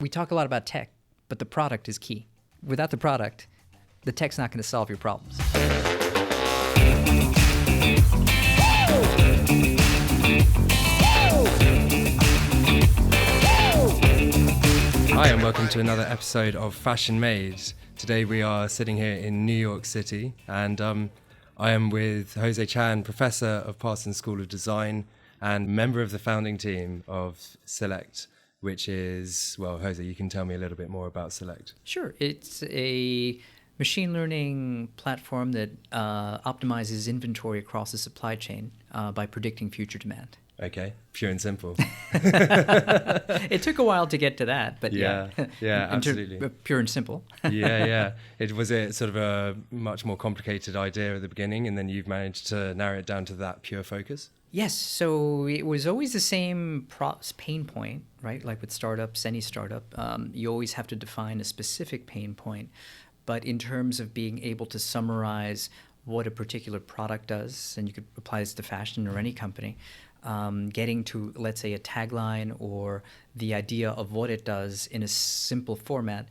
We talk a lot about tech, but the product is key. Without the product, the tech's not going to solve your problems. Hi and welcome to another episode of Fashion Made. Today we are sitting here in New York City and I am with José Chan, Professor of Parson School of Design and member of the founding team of Celect, which is, well, José, you can tell me a little bit more about Celect. Sure. It's a machine learning platform that optimizes inventory across the supply chain by predicting future demand. Okay, pure and simple. It took a while to get to that, but yeah, absolutely. Pure and simple. yeah. It was sort of a much more complicated idea at the beginning, and then you've managed to narrow it down to that pure focus? Yes, so it was always the same pain point, right? Like with startups, any startup, you always have to define a specific pain point. But in terms of being able to summarize what a particular product does, and you could apply this to fashion or any company, getting to, let's say, a tagline or the idea of what it does in a simple format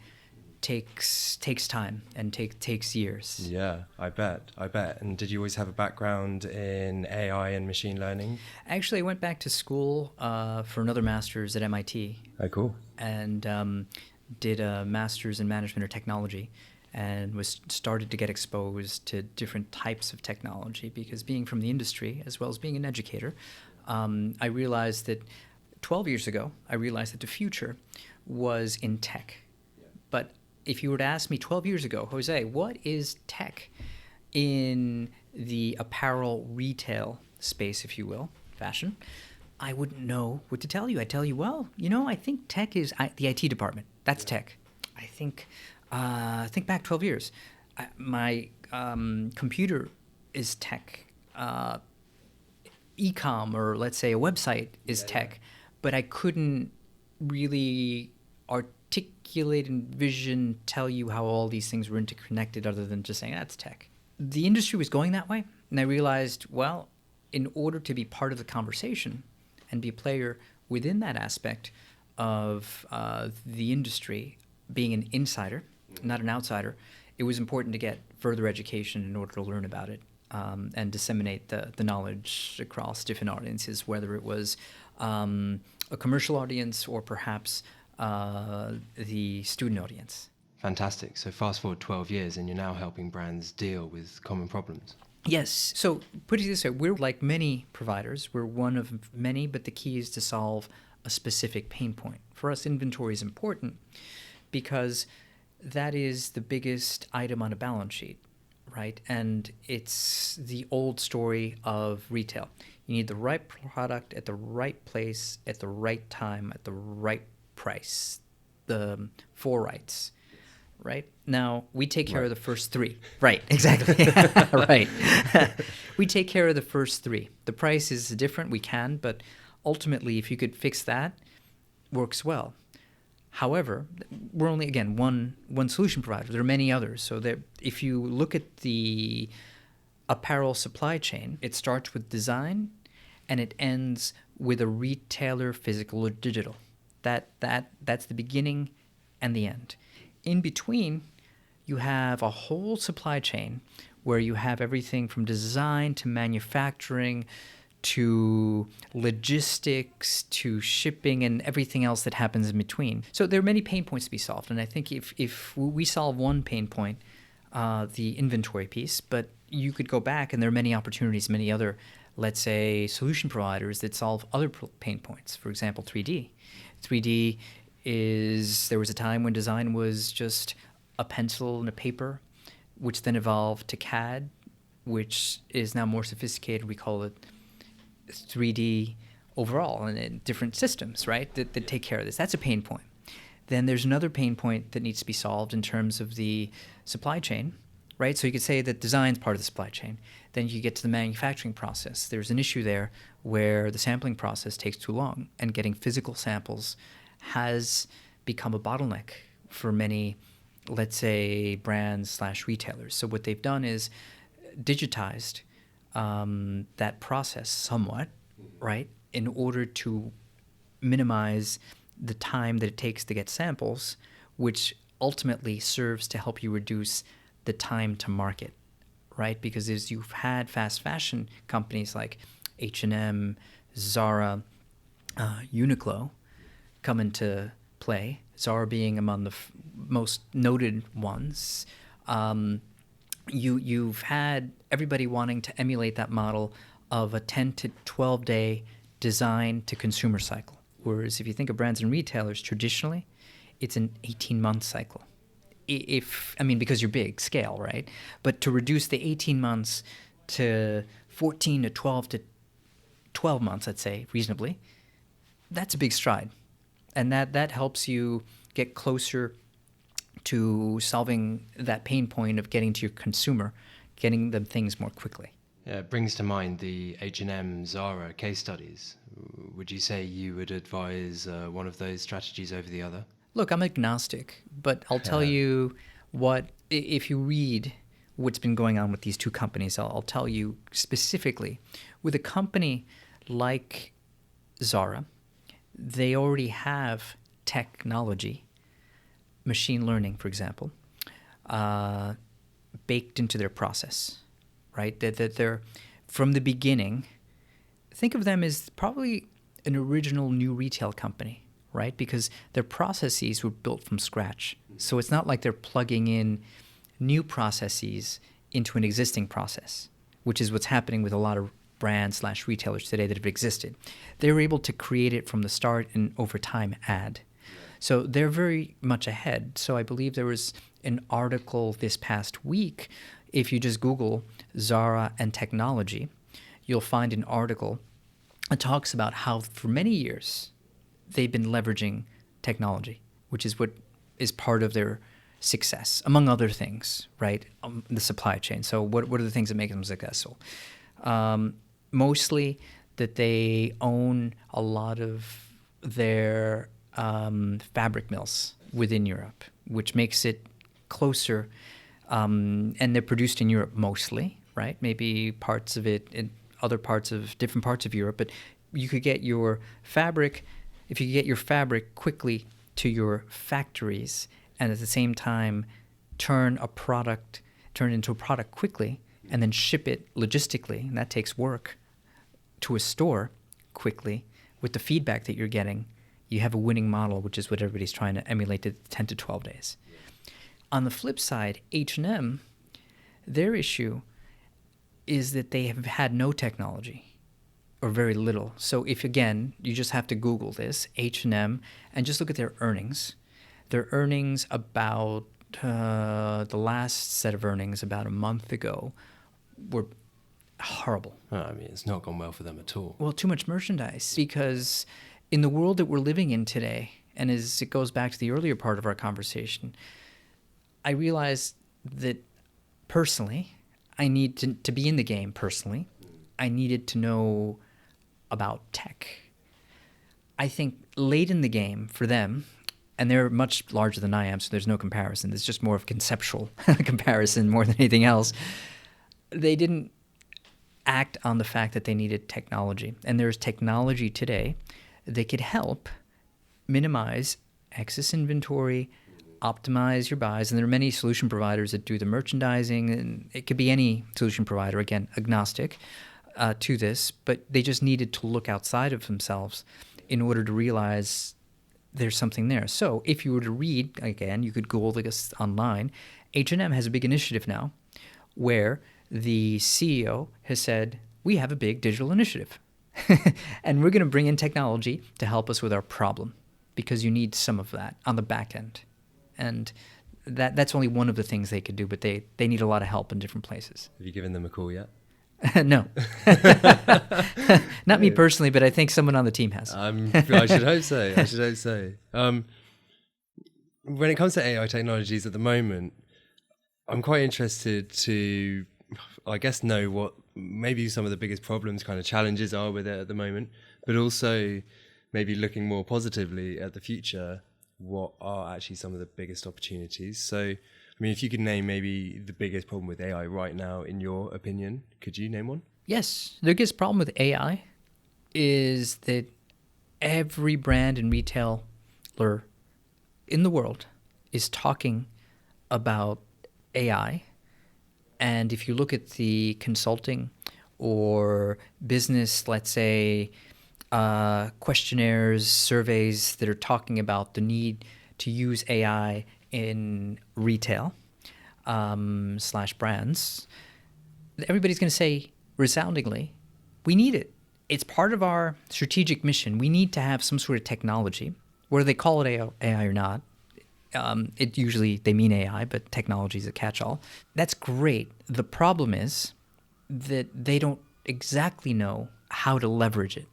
takes time and takes years. Yeah, I bet. And did you always have a background in AI and machine learning? Actually, I went back to school for another master's at MIT. Oh, cool. And did a master's in management or technology, and started to get exposed to different types of technology because being from the industry as well as being an educator, I realized that 12 years ago, the future was in tech. But if you were to ask me 12 years ago, Jose, what is tech in the apparel retail space, if you will, fashion, I wouldn't know what to tell you. I'd tell you, well, I think tech is the IT department. That's tech. I think back 12 years. My computer is tech. E-com, or let's say a website, is tech. But I couldn't really articulate, envision, tell you how all these things were interconnected other than just saying that's tech. The industry was going that way, and I realized, well, in order to be part of the conversation and be a player within that aspect of the industry, being an insider, not an outsider, it was important to get further education in order to learn about it and disseminate the knowledge across different audiences, whether it was a commercial audience or perhaps the student audience. Fantastic. So fast forward 12 years and you're now helping brands deal with common problems. Yes. So put it this way, we're like many providers. We're one of many, but the key is to solve a specific pain point. For us, inventory is important because that is the biggest item on a balance sheet, right? And it's the old story of retail. You need the right product at the right place, at the right time, at the right price, the 4 rights, right? Now, we take care of the first 3. Right, exactly. Right. We take care of the first 3. The price is different, we can, but ultimately, if you could fix that, works well. However, we're only, again, one solution provider. There are many others. So if you look at the apparel supply chain, it starts with design and it ends with a retailer, physical or digital. That's the beginning and the end. In between, you have a whole supply chain where you have everything from design to manufacturing to logistics to shipping and everything else that happens in between. So there are many pain points to be solved. And I think if we solve one pain point, the inventory piece, but you could go back and there are many opportunities, many other, let's say, solution providers that solve other pain points. For example, 3D. 3D there was a time when design was just a pencil and a paper, which then evolved to CAD, which is now more sophisticated. We call it 3D overall, and in different systems, right, that take care of this. That's a pain point. Then there's another pain point that needs to be solved in terms of the supply chain, right? So you could say that design is part of the supply chain. Then you get to the manufacturing process. There's an issue there where the sampling process takes too long, and getting physical samples has become a bottleneck for many, let's say, brands/retailers. So what they've done is digitized that process somewhat, right, in order to minimize the time that it takes to get samples, which ultimately serves to help you reduce the time to market, right? Because as you've had fast fashion companies like H&M, Zara, Uniqlo come into play, Zara being among the most noted ones, you've had everybody wanting to emulate that model of a 10 to 12 day design to consumer cycle. Whereas if you think of brands and retailers, traditionally, it's an 18-month cycle. Because you're big scale, right? But to reduce the 18 months to 14 to 12 months, let's say, reasonably, that's a big stride. And that helps you get closer to solving that pain point of getting to your consumer, getting them things more quickly. Yeah, it brings to mind the H&M, Zara case studies. Would you say you would advise one of those strategies over the other? Look, I'm agnostic, but I'll tell you if you read what's been going on with these two companies, I'll tell you specifically. With a company like Zara, they already have technology, machine learning, for example, baked into their process, right? That they're, from the beginning, think of them as probably an original new retail company, right? Because their processes were built from scratch. So it's not like they're plugging in new processes into an existing process, which is what's happening with a lot of brands/retailers today that have existed. They were able to create it from the start and over time add. So they're very much ahead. So I believe there was an article this past week. If you just Google Zara and technology, you'll find an article that talks about how for many years they've been leveraging technology, which is what is part of their success, among other things, right? The supply chain. So what are the things that make them successful? Mostly that they own a lot of their fabric mills within Europe, which makes it closer. And they're produced in Europe mostly, right? Maybe parts of it in different parts of Europe, but you could get your fabric, if you could get your fabric quickly to your factories and at the same time turn it into a product quickly and then ship it logistically, and that takes work, to a store quickly with the feedback that you're getting, you have a winning model, which is what everybody's trying to emulate to 10 to 12 days. On the flip side, H&M, their issue is that they have had no technology or very little. So if, again, you just have to Google this, H&M, and just look at their earnings. Their earnings about the last set of earnings about a month ago were horrible. I mean, it's not gone well for them at all. Well, too much merchandise. Because in the world that we're living in today, and as it goes back to the earlier part of our conversation, I realized that personally, I need to be in the game personally. I needed to know about tech. I think late in the game for them, and they're much larger than I am, so there's no comparison. It's just more of conceptual comparison more than anything else. They didn't act on the fact that they needed technology. And there's technology today that could help minimize excess inventory, optimize your buys. And there are many solution providers that do the merchandising, and it could be any solution provider, again, agnostic to this, but they just needed to look outside of themselves in order to realize there's something there. So if you were to read, again, you could Google this online, H&M has a big initiative now where the CEO has said, we have a big digital initiative and we're going to bring in technology to help us with our problem because you need some of that on the back end. And that's only one of the things they could do, but they need a lot of help in different places. Have you given them a call yet? No. Not me personally, but I think someone on the team has. I should hope so. When it comes to AI technologies at the moment, I'm quite interested to, I guess, know what maybe some of the biggest problems, kind of challenges are with it at the moment, but also maybe looking more positively at the future, what are actually some of the biggest opportunities? So, I mean, if you could name maybe the biggest problem with AI right now, in your opinion, could you name one? Yes. The biggest problem with AI is that every brand in retail retailer in the world is talking about AI. And if you look at the consulting or business, let's say, questionnaires, surveys that are talking about the need to use AI in retail slash brands, everybody's going to say resoundingly, we need it. It's part of our strategic mission. We need to have some sort of technology, whether they call it AI or not. It usually, they mean AI, but technology is a catch-all. That's great. The problem is that they don't exactly know how to leverage it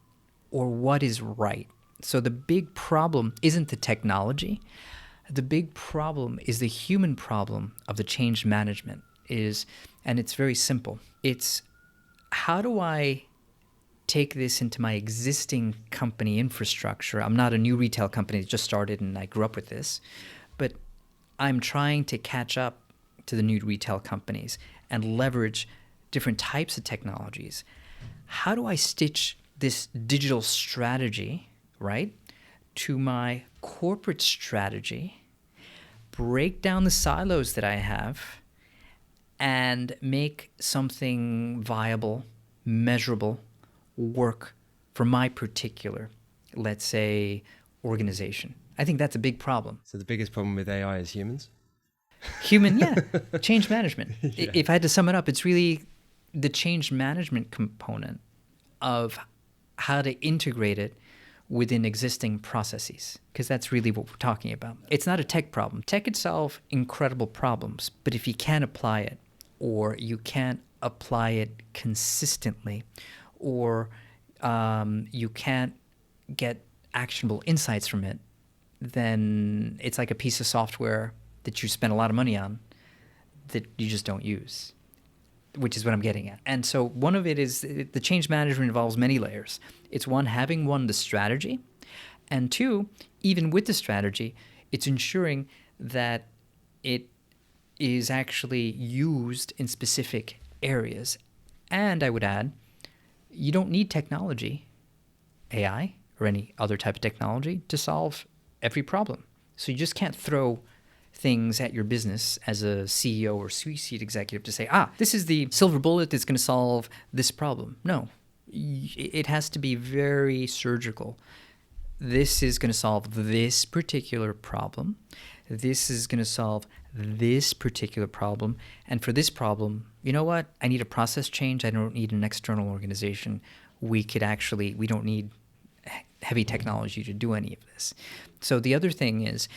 or what is right. So the big problem isn't the technology. The big problem is the human problem of the change management and it's very simple. It's how do I take this into my existing company infrastructure? I'm not a new retail company that just started and I grew up with this, but I'm trying to catch up to the new retail companies and leverage different types of technologies. How do I stitch this digital strategy, right, to my corporate strategy, break down the silos that I have, and make something viable, measurable, work for my particular, let's say, organization? I think that's a big problem. So the biggest problem with AI is humans? Yeah. Change management. Yeah. If I had to sum it up, it's really the change management component of how to integrate it within existing processes, because that's really what we're talking about. It's not a tech problem. Tech could solve incredible problems, but if you can't apply it, or you can't apply it consistently, or you can't get actionable insights from it, then it's like a piece of software that you spend a lot of money on that you just don't use, which is what I'm getting at. And so one of it is the change management involves many layers. It's having the strategy, and two, even with the strategy, it's ensuring that it is actually used in specific areas. And I would add, you don't need technology, AI, or any other type of technology to solve every problem. So you just can't throw things at your business as a CEO or C-suite executive to say, this is the silver bullet that's going to solve this problem. No, it has to be very surgical. This is going to solve this particular problem. This is going to solve this particular problem. And for this problem, you know what? I need a process change. I don't need an external organization. We don't need heavy technology to do any of this. So the other thing is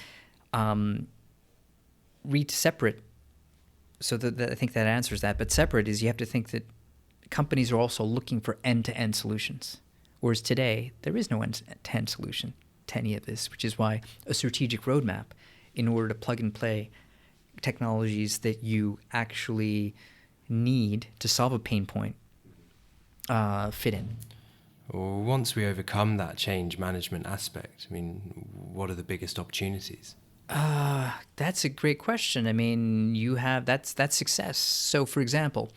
read separate. So I think that answers that. But separate is you have to think that companies are also looking for end-to-end solutions. Whereas today, there is no end-to-end solution to any of this, which is why a strategic roadmap, in order to plug and play technologies that you actually need to solve a pain point, fit in. Well, once we overcome that change management aspect, I mean, what are the biggest opportunities? That's a great question. I mean, that's success. So, for example,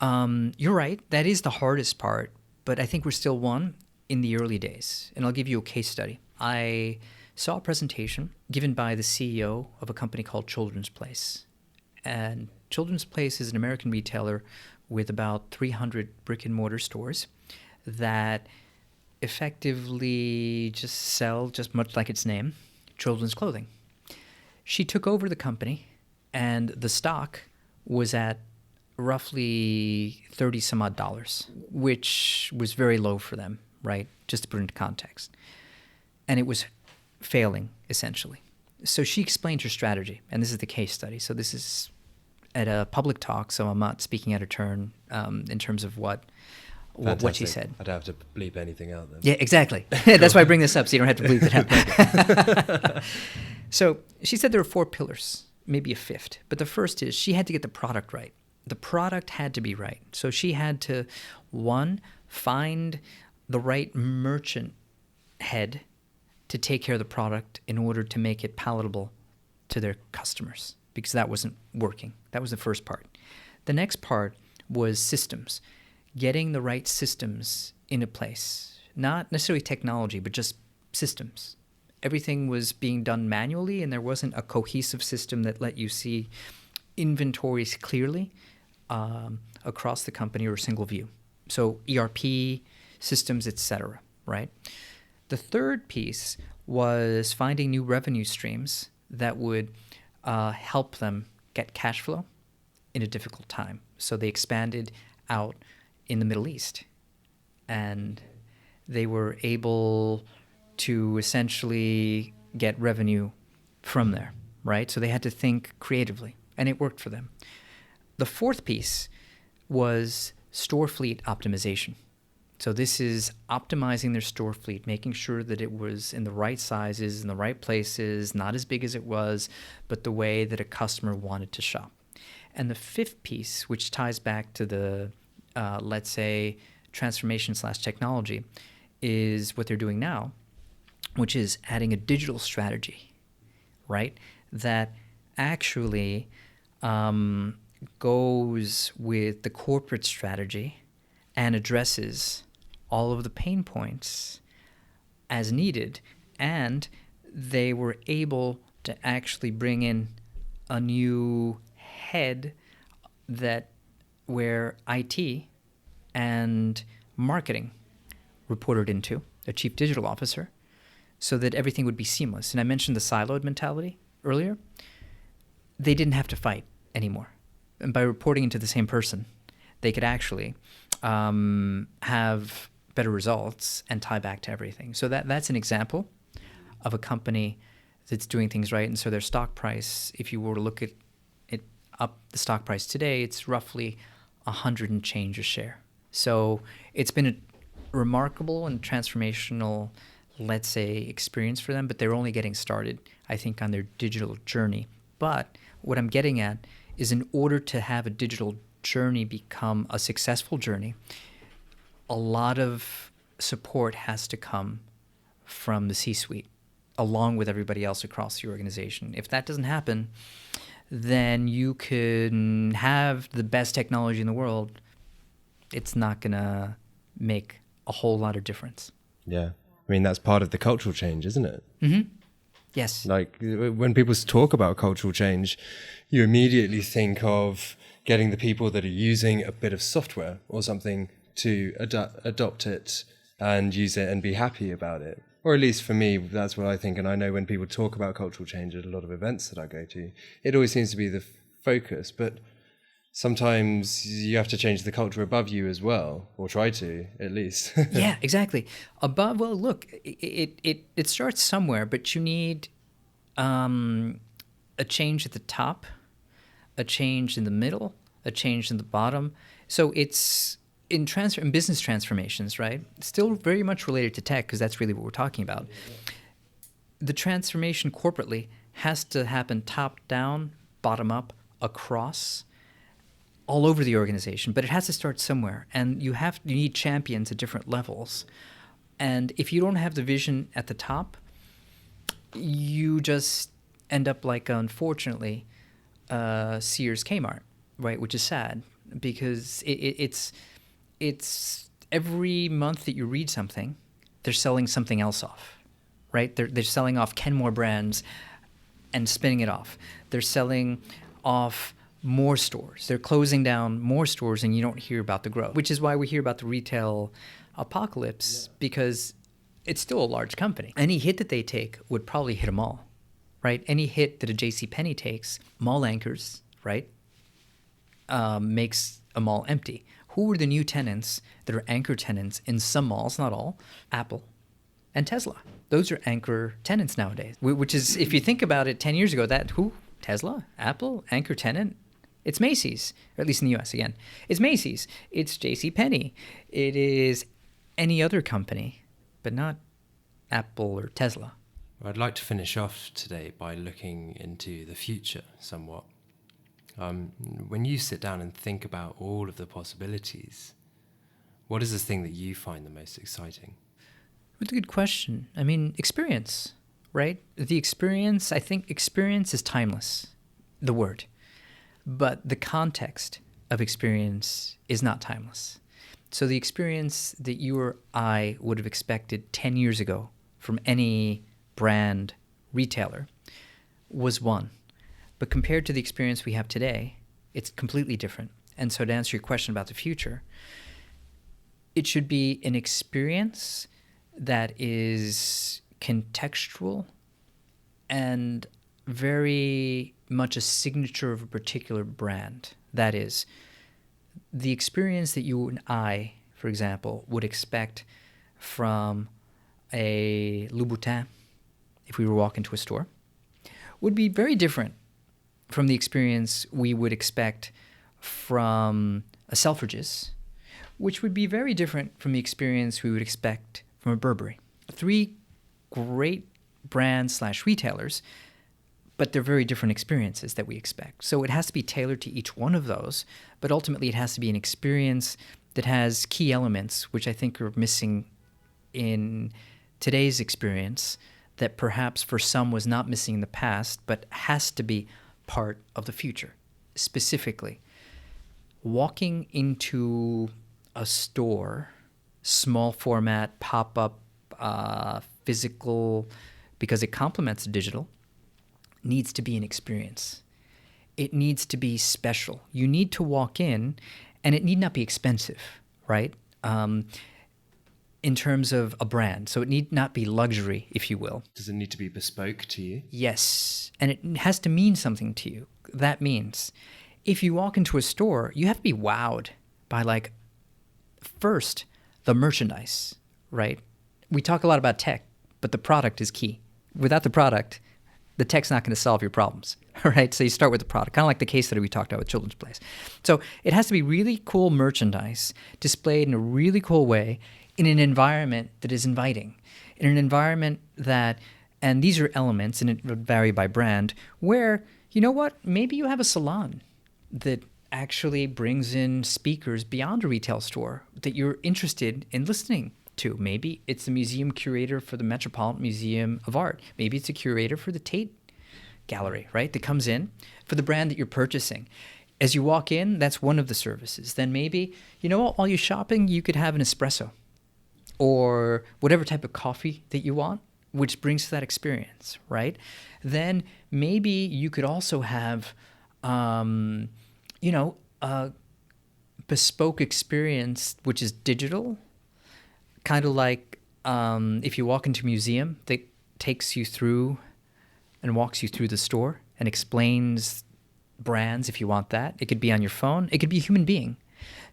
you're right. That is the hardest part, but I think we're still in the early days. And I'll give you a case study. I saw a presentation given by the CEO of a company called Children's Place. And Children's Place is an American retailer with about 300 brick and mortar stores that effectively just sell, just much like its name, children's clothing. She took over the company, and the stock was at roughly $30 some odd, which was very low for them, right? Just to put it into context. And it was failing, essentially. So she explained her strategy, and this is the case study. So this is at a public talk, so I'm not speaking out of turn in terms of what she said. I'd have to bleep anything out then. Yeah, exactly. That's why I bring this up, so you don't have to bleep it out. So she said there were 4 pillars, maybe a fifth. But the first is she had to get the product right. The product had to be right. So she had to, 1, find the right merchant head to take care of the product in order to make it palatable to their customers, because that wasn't working. That was the first part. The next part was systems, getting the right systems into place, not necessarily technology, but just systems. everything was being done manually, and there wasn't a cohesive system that let you see inventories clearly across the company or a single view. So ERP systems, etc., right? The third piece was finding new revenue streams that would help them get cash flow in a difficult time. So they expanded out in the Middle East, and they were able to essentially get revenue from there, right? So they had to think creatively, and it worked for them. The fourth piece was store fleet optimization. So this is optimizing their store fleet, making sure that it was in the right sizes, in the right places, not as big as it was, but the way that a customer wanted to shop. And the fifth piece, which ties back to the, let's say, transformation/technology, is what they're doing now, which is adding a digital strategy, right? That actually goes with the corporate strategy and addresses all of the pain points as needed. And they were able to actually bring in a new head where IT and marketing reported into, a chief digital officer, so that everything would be seamless. And I mentioned the siloed mentality earlier. They didn't have to fight anymore. And by reporting into the same person, they could actually have better results and tie back to everything. So that's an example of a company that's doing things right. And so their stock price, if you were to look at it up, the stock price today, it's roughly 100 and change a share. So it's been a remarkable and transformational, let's say, experience for them, but they're only getting started, I think, on their digital journey. But what I'm getting at is, in order to have a digital journey become a successful journey, a lot of support has to come from the C-suite, along with everybody else across the organization. If that doesn't happen, then you can have the best technology in the world. It's not going to make a whole lot of difference. Yeah. I mean, that's part of the cultural change, isn't it? Mm-hmm. Yes. Like, when people talk about cultural change, you immediately think of getting the people that are using a bit of software or something to adopt it and use it and be happy about it. Or at least for me, that's what I think. And I know when people talk about cultural change at a lot of events that I go to, it always seems to be the focus. But sometimes you have to change the culture above you as well, or try to, at least. Yeah, exactly. Above, well, look, it starts somewhere, but you need a change at the top, a change in the middle, a change in the bottom. So it's in business transformations, right? Still very much related to tech, because that's really what we're talking about. The transformation corporately has to happen top down, bottom up, across, all over the organization, but it has to start somewhere. And you need champions at different levels. And if you don't have the vision at the top, you just end up like, unfortunately, Sears Kmart, right? Which is sad, because it's every month that you read something, they're selling something else off, right? They're selling off 10 more brands and spinning it off. They're selling off more stores. They're closing down more stores, and you don't hear about the growth, which is why we hear about the retail apocalypse, because it's still a large company. Any hit that they take would probably hit them all, right? Any hit that a JCPenney takes, mall anchors, right, makes a mall empty. Who are the new tenants that are anchor tenants in some malls, not all? Apple and Tesla. Those are anchor tenants nowadays, which is, if you think about it, 10 years ago, Tesla, Apple, anchor tenant? It's Macy's, or at least in the US again. It's Macy's. It's JCPenney. It is any other company, but not Apple or Tesla. I'd like to finish off today by looking into the future somewhat. When you sit down and think about all of the possibilities, what is the thing that you find the most exciting? That's a good question. I mean, experience, right? I think experience is timeless, the word. But the context of experience is not timeless. So the experience that you or I would have expected 10 years ago from any brand retailer was one. But compared to the experience we have today, it's completely different. And so to answer your question about the future, it should be an experience that is contextual and very much a signature of a particular brand. That is, the experience that you and I, for example, would expect from a Louboutin, if we were walking to a store, would be very different from the experience we would expect from a Selfridges, which would be very different from the experience we would expect from a Burberry. 3 great brands/retailers, but they're very different experiences that we expect. So it has to be tailored to each one of those, but ultimately it has to be an experience that has key elements, which I think are missing in today's experience, that perhaps for some was not missing in the past, but has to be part of the future. Specifically, walking into a store, small format, pop-up, physical, because it complements digital, needs to be an experience. It needs to be special. You need to walk in, and it need not be expensive, right? In terms of a brand. So it need not be luxury, if you will. Does it need to be bespoke to you? Yes. And it has to mean something to you. That means if you walk into a store, you have to be wowed by, like, first, the merchandise, right? We talk a lot about tech, but the product is key. Without the product, the tech's not going to solve your problems, right? So you start with the product, kind of like the case study we talked about with Children's Place. So it has to be really cool merchandise displayed in a really cool way in an environment that is inviting, in an environment that, and these are elements, and it would vary by brand, where, you know what, maybe you have a salon that actually brings in speakers beyond a retail store that you're interested in listening to. Maybe it's a museum curator for the Metropolitan Museum of Art. Maybe it's a curator for the Tate Gallery, right, that comes in for the brand that you're purchasing. As you walk in, that's one of the services. Then maybe, you know what, while you're shopping, you could have an espresso or whatever type of coffee that you want, which brings to that experience, right? Then maybe you could also have, a bespoke experience, which is digital, kind of like if you walk into a museum that takes you through and walks you through the store and explains brands if you want that. It could be on your phone. It could be a human being.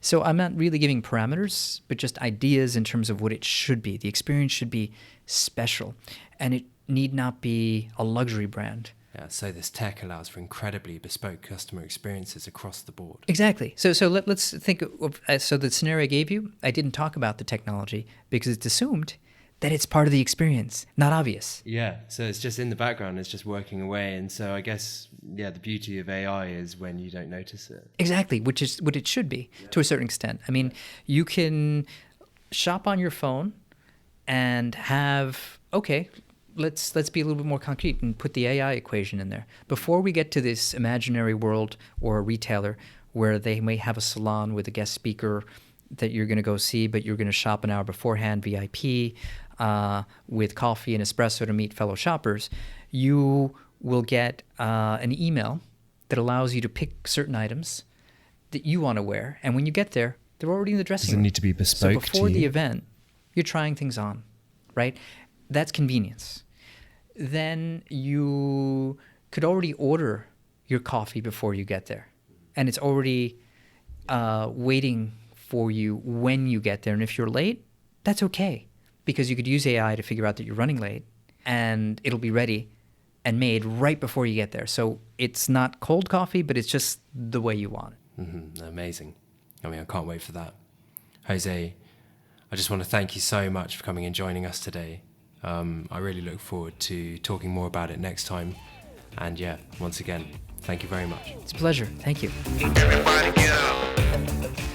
So I'm not really giving parameters, but just ideas in terms of what it should be. The experience should be special, and it need not be a luxury brand. Yeah, so this tech allows for incredibly bespoke customer experiences across the board. Exactly. So let's think of, so the scenario I gave you, I didn't talk about the technology because it's assumed that it's part of the experience, not obvious. Yeah, so it's just in the background, it's just working away. And so I guess, the beauty of AI is when you don't notice it. Exactly, which is what it should be to a certain extent. I mean, you can shop on your phone and have, okay, let's be a little bit more concrete and put the AI equation in there. Before we get to this imaginary world or a retailer where they may have a salon with a guest speaker that you're going to go see, but you're going to shop an hour beforehand, VIP, with coffee and espresso to meet fellow shoppers, you will get an email that allows you to pick certain items that you want to wear. And when you get there, they're already in the dressing room. Does it need to be bespoke So before to you? the event, you're trying things on, right? That's convenience. Then you could already order your coffee before you get there. And it's already waiting for you when you get there. And if you're late, that's okay, because you could use AI to figure out that you're running late, and it'll be ready and made right before you get there. So it's not cold coffee, but it's just the way you want it. Mm-hmm. Amazing. I mean, I can't wait for that. Jose, I just want to thank you so much for coming and joining us today. I really look forward to talking more about it next time. And yeah, once again, thank you very much. It's a pleasure. Thank you. Everybody get up.